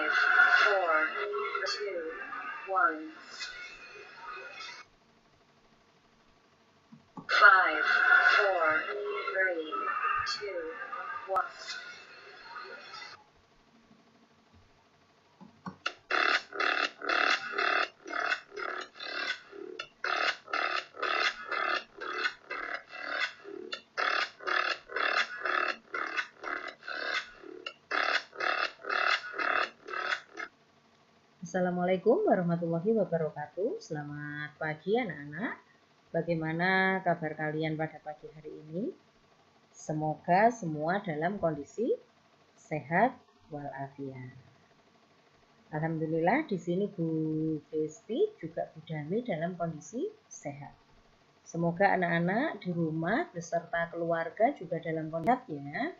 5, 4, 2, 1. 5, 4, 3, 2, 1. Assalamualaikum warahmatullahi wabarakatuh. Selamat pagi anak-anak. Bagaimana kabar kalian pada pagi hari ini? Semoga semua dalam kondisi sehat walafiat. Alhamdulillah di sini Bu Desti juga Bu Dami dalam kondisi sehat. Semoga anak-anak di rumah beserta keluarga juga dalam kondisi sehat ya.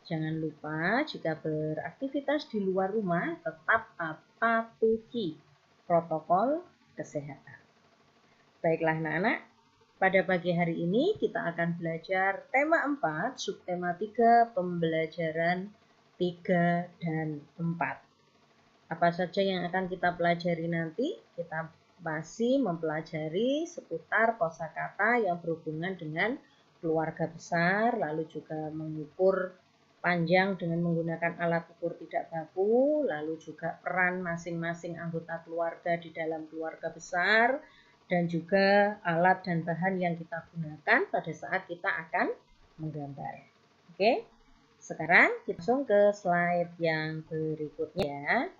Jangan lupa jika beraktivitas di luar rumah tetap patuhi protokol kesehatan. Baiklah anak-anak, pada pagi hari ini kita akan belajar tema 4, subtema 3, pembelajaran 3 dan 4. Apa saja yang akan kita pelajari nanti? Kita masih mempelajari seputar kosakata yang berhubungan dengan keluarga besar, lalu juga mengukur panjang dengan menggunakan alat ukur tidak baku, lalu juga peran masing-masing anggota keluarga di dalam keluarga besar, dan juga alat dan bahan yang kita gunakan pada saat kita akan menggambar. Oke, sekarang kita langsung ke slide yang berikutnya ya.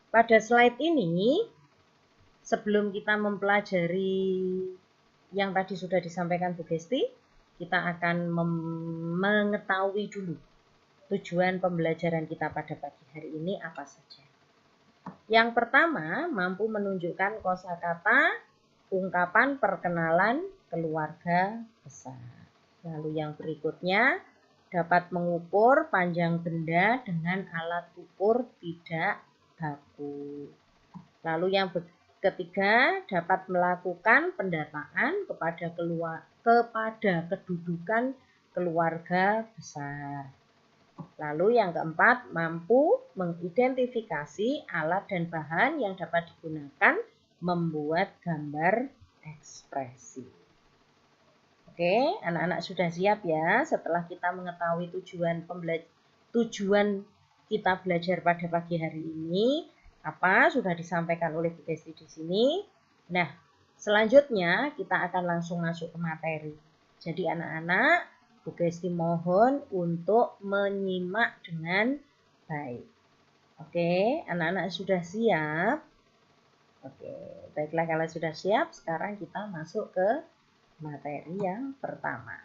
Pada slide ini, sebelum kita mempelajari yang tadi sudah disampaikan Bu Gesti, kita akan mengetahui dulu tujuan pembelajaran kita pada pagi hari ini apa saja. Yang pertama, mampu menunjukkan kosakata ungkapan perkenalan keluarga besar. Lalu yang berikutnya, dapat mengukur panjang benda dengan alat ukur tidak baku. Lalu yang ketiga, dapat melakukan pendataan kepada kedudukan keluarga besar. Lalu yang keempat, mampu mengidentifikasi alat dan bahan yang dapat digunakan membuat gambar ekspresi. Oke, anak-anak sudah siap ya? Setelah kita mengetahui tujuan kita belajar pada pagi hari ini, apa sudah disampaikan oleh Bu Desti di sini. Nah, selanjutnya kita akan langsung masuk ke materi. Jadi anak-anak, Bu Desti mohon untuk menyimak dengan baik. Oke, anak-anak sudah siap? Oke, baiklah kalau sudah siap, sekarang kita masuk ke materi yang pertama.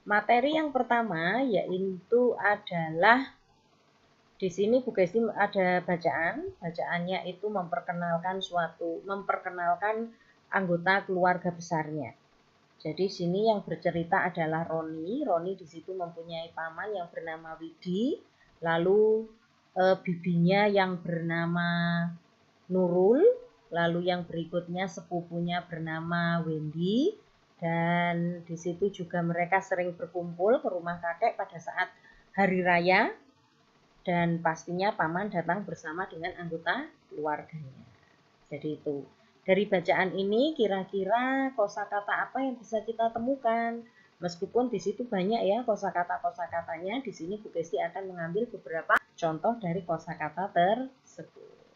Materi yang pertama yaitu adalah di sini Bu Gesti ada bacaan. Bacaannya itu memperkenalkan anggota keluarga besarnya. Jadi sini yang bercerita adalah Roni. Roni di situ mempunyai paman yang bernama Widi, lalu bibinya yang bernama Nurul, lalu yang berikutnya sepupunya bernama Wendy, dan di situ juga mereka sering berkumpul ke rumah kakek pada saat hari raya. Dan pastinya paman datang bersama dengan anggota keluarganya. Jadi itu. Dari bacaan ini kira-kira kosakata apa yang bisa kita temukan? Meskipun di situ banyak ya kosakata-kosakatanya, di sini Bu Gesti akan mengambil beberapa contoh dari kosakata tersebut.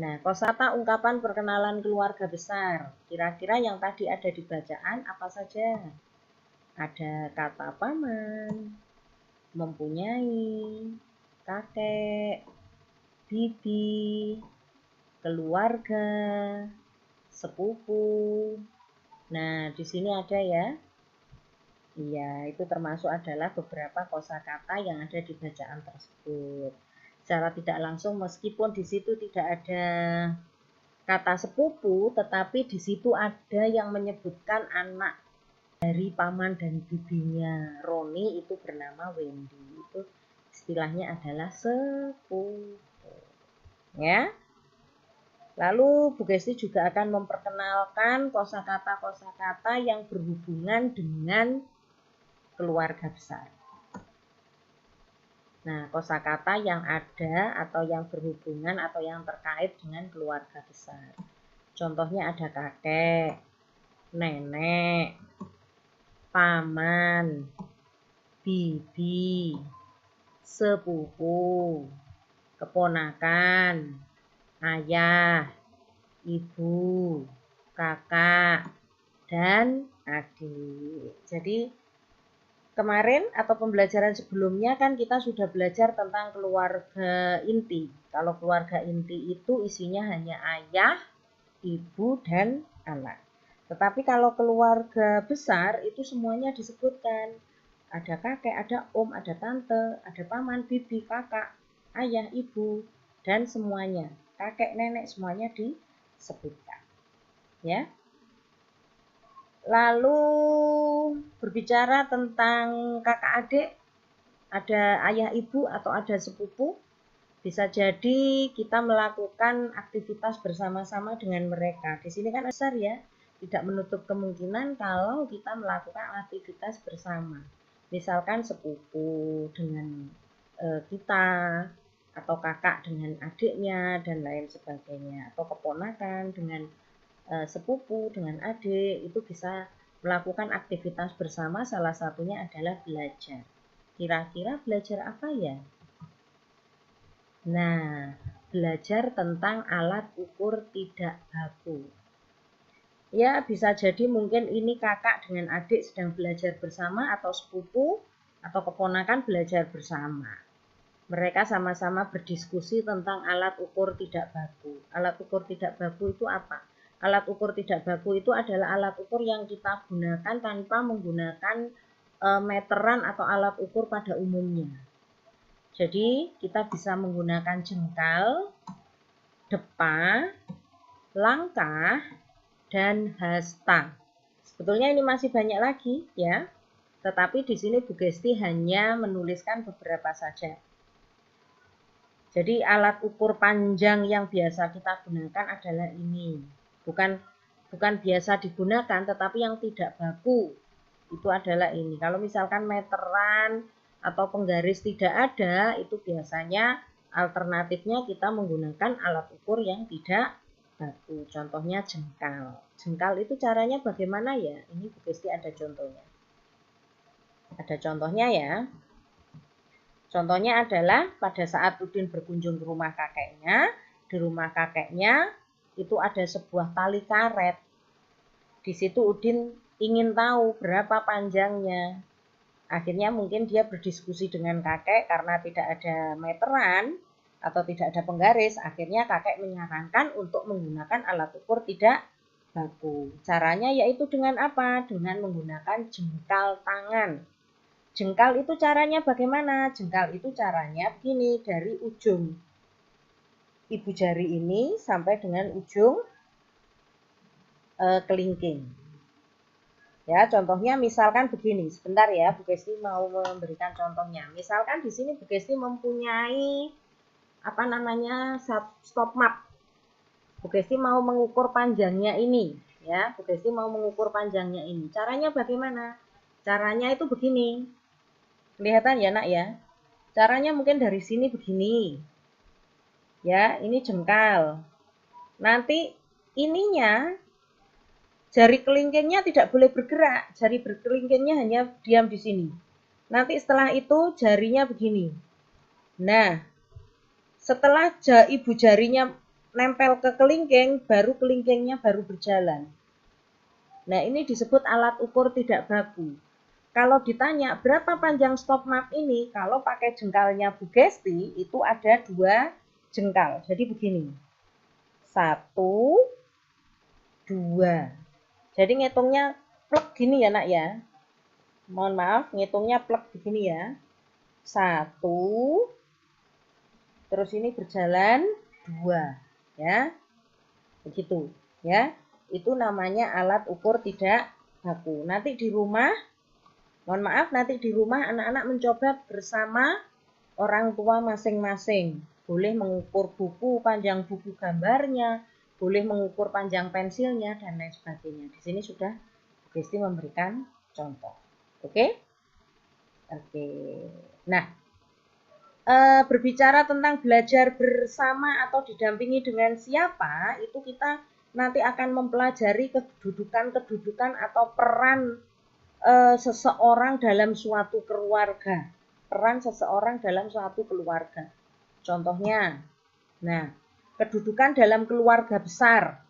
Nah, kosakata ungkapan perkenalan keluarga besar. Kira-kira yang tadi ada di bacaan apa saja? Ada kata paman, mempunyai, kakek, bibi, keluarga, sepupu. Nah, di sini ada ya. Iya, itu termasuk adalah beberapa kosakata yang ada di bacaan tersebut. Secara tidak langsung meskipun di situ tidak ada kata sepupu, tetapi di situ ada yang menyebutkan anak dari paman dan bibinya Roni itu bernama Wendy. Itu istilahnya adalah sepupu. Ya. Lalu Bu Gesti juga akan memperkenalkan kosakata-kosakata yang berhubungan dengan keluarga besar. Nah, kosakata yang ada atau yang berhubungan atau yang terkait dengan keluarga besar. Contohnya ada kakek, nenek, paman, bibi, sepupu, keponakan, ayah, ibu, kakak, dan adik. Jadi kemarin atau pembelajaran sebelumnya kan kita sudah belajar tentang keluarga inti. Kalau keluarga inti itu isinya hanya ayah, ibu, dan anak. Tetapi kalau keluarga besar itu semuanya disebutkan. Ada kakek, ada om, ada tante, ada paman, bibi, kakak, ayah, ibu, dan semuanya. Kakek, nenek, semuanya disebutkan. Ya. Lalu berbicara tentang kakak adik, ada ayah ibu atau ada sepupu, bisa jadi kita melakukan aktivitas bersama-sama dengan mereka. Di sini kan besar ya, tidak menutup kemungkinan kalau kita melakukan aktivitas bersama. Misalkan sepupu dengan kita, atau kakak dengan adiknya, dan lain sebagainya. Atau keponakan dengan sepupu, dengan adik, itu bisa melakukan aktivitas bersama, salah satunya adalah belajar. Kira-kira belajar apa ya? Nah, belajar tentang alat ukur tidak baku. Ya, bisa jadi mungkin ini kakak dengan adik sedang belajar bersama, atau sepupu atau keponakan belajar bersama. Mereka sama-sama berdiskusi tentang alat ukur tidak baku. Alat ukur tidak baku itu apa? Alat ukur tidak baku itu adalah alat ukur yang kita gunakan tanpa menggunakan meteran atau alat ukur pada umumnya. Jadi kita bisa menggunakan jengkal, depa, langkah, dan hasta. Sebetulnya ini masih banyak lagi ya, tetapi di sini Bu Gesti hanya menuliskan beberapa saja. Jadi alat ukur panjang yang biasa kita gunakan adalah ini. Bukan biasa digunakan, tetapi yang tidak baku itu adalah ini. Kalau misalkan meteran atau penggaris tidak ada, itu biasanya alternatifnya kita menggunakan alat ukur yang tidak baku. Contohnya jengkal. Jengkal itu caranya bagaimana ya? Ini Bu Gesti ada contohnya. Ada contohnya ya. Contohnya adalah pada saat Udin berkunjung ke rumah kakeknya. Di rumah kakeknya itu ada sebuah tali karet. Di situ Udin ingin tahu berapa panjangnya. Akhirnya mungkin dia berdiskusi dengan kakek karena tidak ada meteran atau tidak ada penggaris. Akhirnya kakek menyarankan untuk menggunakan alat ukur tidak baku. Caranya yaitu dengan apa? Dengan menggunakan jengkal tangan. Jengkal itu caranya bagaimana? Jengkal itu caranya begini, dari ujung ibu jari ini sampai dengan ujung kelingking. Ya, contohnya misalkan begini. Sebentar ya, Bu Gesti mau memberikan contohnya. Misalkan di sini Bu Gesti mempunyai stop map. Bu Gesti mau mengukur panjangnya ini, ya. Bu Gesti mau mengukur panjangnya ini. Caranya bagaimana? Caranya itu begini. Kelihatan ya, Nak ya? Caranya mungkin dari sini begini. Ya, ini jengkal. Nanti ininya jari kelingkingnya tidak boleh bergerak, jari berkelingkingnya hanya diam di sini. Nanti setelah itu jarinya begini. Nah, setelah ibu jarinya nempel ke kelingking, baru kelingkingnya baru berjalan. Nah, ini disebut alat ukur tidak baku. Kalau ditanya berapa panjang stop map ini, kalau pakai jengkalnya Bu Gesti, itu ada 2 jengkal. Jadi begini. 1, 2. Jadi ngitungnya plek gini ya, Nak ya. Mohon maaf, ngitungnya plek begini ya. 1, terus ini berjalan 2, ya. Begitu, ya. Itu namanya alat ukur tidak baku. Nanti di rumah, mohon maaf, nanti di rumah anak-anak mencoba bersama orang tua masing-masing. Boleh mengukur buku, panjang buku gambarnya, boleh mengukur panjang pensilnya, dan lain sebagainya. Di sini sudah Gesti memberikan contoh. Oke? Oke. Nah, berbicara tentang belajar bersama atau didampingi dengan siapa, itu kita nanti akan mempelajari kedudukan atau peran seseorang dalam suatu keluarga. Peran seseorang dalam suatu keluarga. Contohnya, nah, kedudukan dalam keluarga besar.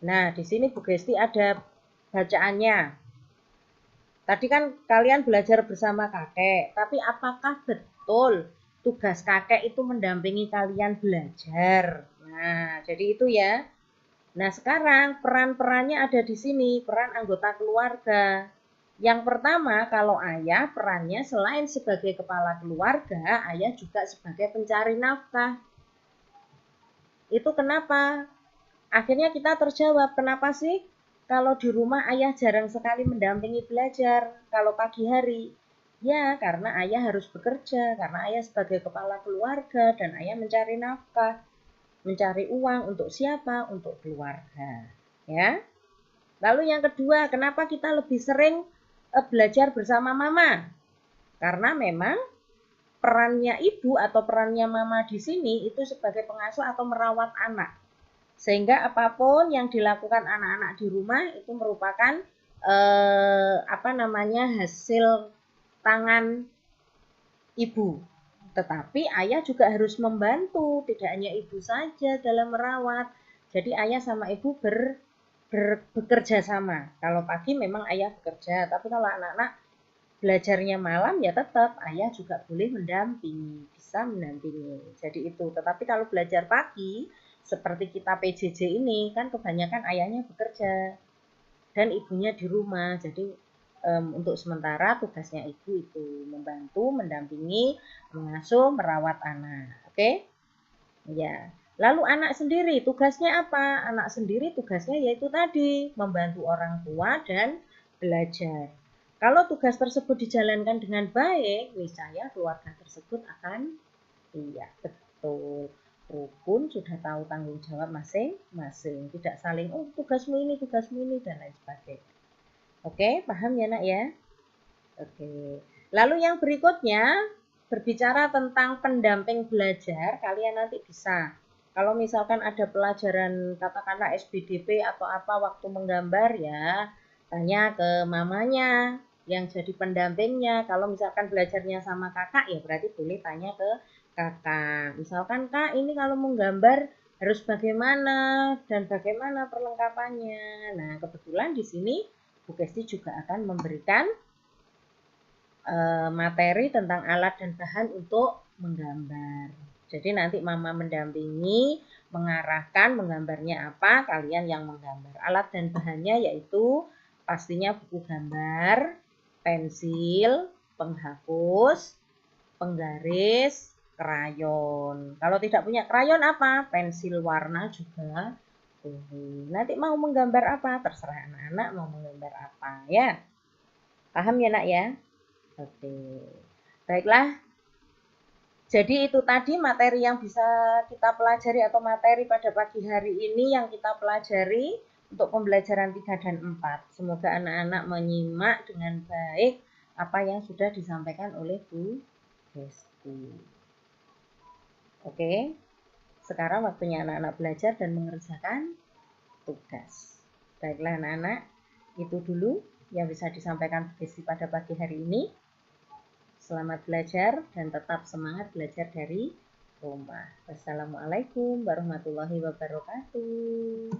Nah, di sini Bu Gesti ada bacaannya. Tadi kan kalian belajar bersama kakek, tapi apakah betul tugas kakek itu mendampingi kalian belajar? Nah, jadi itu ya. Nah, sekarang peran-perannya ada di sini, peran anggota keluarga. Yang pertama, kalau ayah perannya selain sebagai kepala keluarga, ayah juga sebagai pencari nafkah. Itu kenapa? Akhirnya kita terjawab, kenapa sih kalau di rumah ayah jarang sekali mendampingi belajar kalau pagi hari? Ya, karena ayah harus bekerja, karena ayah sebagai kepala keluarga dan ayah mencari nafkah, mencari uang untuk siapa? Untuk keluarga. Ya. Lalu yang kedua, kenapa kita lebih sering belajar bersama mama? Karena memang perannya ibu atau perannya mama di sini itu sebagai pengasuh atau merawat anak. Sehingga apapun yang dilakukan anak-anak di rumah itu merupakan hasil tangan ibu. Tetapi ayah juga harus membantu, tidak hanya ibu saja dalam merawat. Jadi ayah sama ibu bekerja sama. Kalau pagi memang ayah bekerja, tapi kalau anak-anak belajarnya malam ya tetap ayah juga boleh mendampingi, bisa mendampingi. Jadi itu. Tetapi kalau belajar pagi seperti kita PJJ ini kan kebanyakan ayahnya bekerja dan ibunya di rumah. Jadi untuk sementara tugasnya ibu itu membantu, mendampingi, mengasuh, merawat anak. Oke? Ya. Lalu anak sendiri tugasnya apa? Anak sendiri tugasnya yaitu tadi membantu orang tua dan belajar. Kalau tugas tersebut dijalankan dengan baik, niscaya keluarga tersebut akan iya betul rukun, sudah tahu tanggung jawab masing-masing, tidak saling tugasmu ini dan lain sebagainya. Oke, paham ya nak ya? Oke. Lalu yang berikutnya berbicara tentang pendamping belajar, kalian nanti bisa. Kalau misalkan ada pelajaran katakanlah SBDP atau apa waktu menggambar ya, tanya ke mamanya yang jadi pendampingnya. Kalau misalkan belajarnya sama kakak ya berarti boleh tanya ke kakak. Misalkan kak ini kalau menggambar harus bagaimana dan bagaimana perlengkapannya. Nah kebetulan di sini Bu Kesti juga akan memberikan materi tentang alat dan bahan untuk menggambar. Jadi nanti mama mendampingi, mengarahkan menggambarnya apa, kalian yang menggambar. Alat dan bahannya yaitu pastinya buku gambar, pensil, penghapus, penggaris, krayon. Kalau tidak punya krayon apa? Pensil warna juga. Nanti mau menggambar apa? Terserah anak-anak mau menggambar apa ya. Paham ya nak ya? Oke. Baiklah. Jadi itu tadi materi yang bisa kita pelajari atau materi pada pagi hari ini yang kita pelajari untuk pembelajaran 3 dan 4. Semoga anak-anak menyimak dengan baik apa yang sudah disampaikan oleh Bu Gesti. Oke. Sekarang waktunya anak-anak belajar dan mengerjakan tugas. Baiklah anak-anak, itu dulu yang bisa disampaikan Bu Gesti pada pagi hari ini. Selamat belajar dan tetap semangat belajar dari rumah. Wassalamualaikum warahmatullahi wabarakatuh.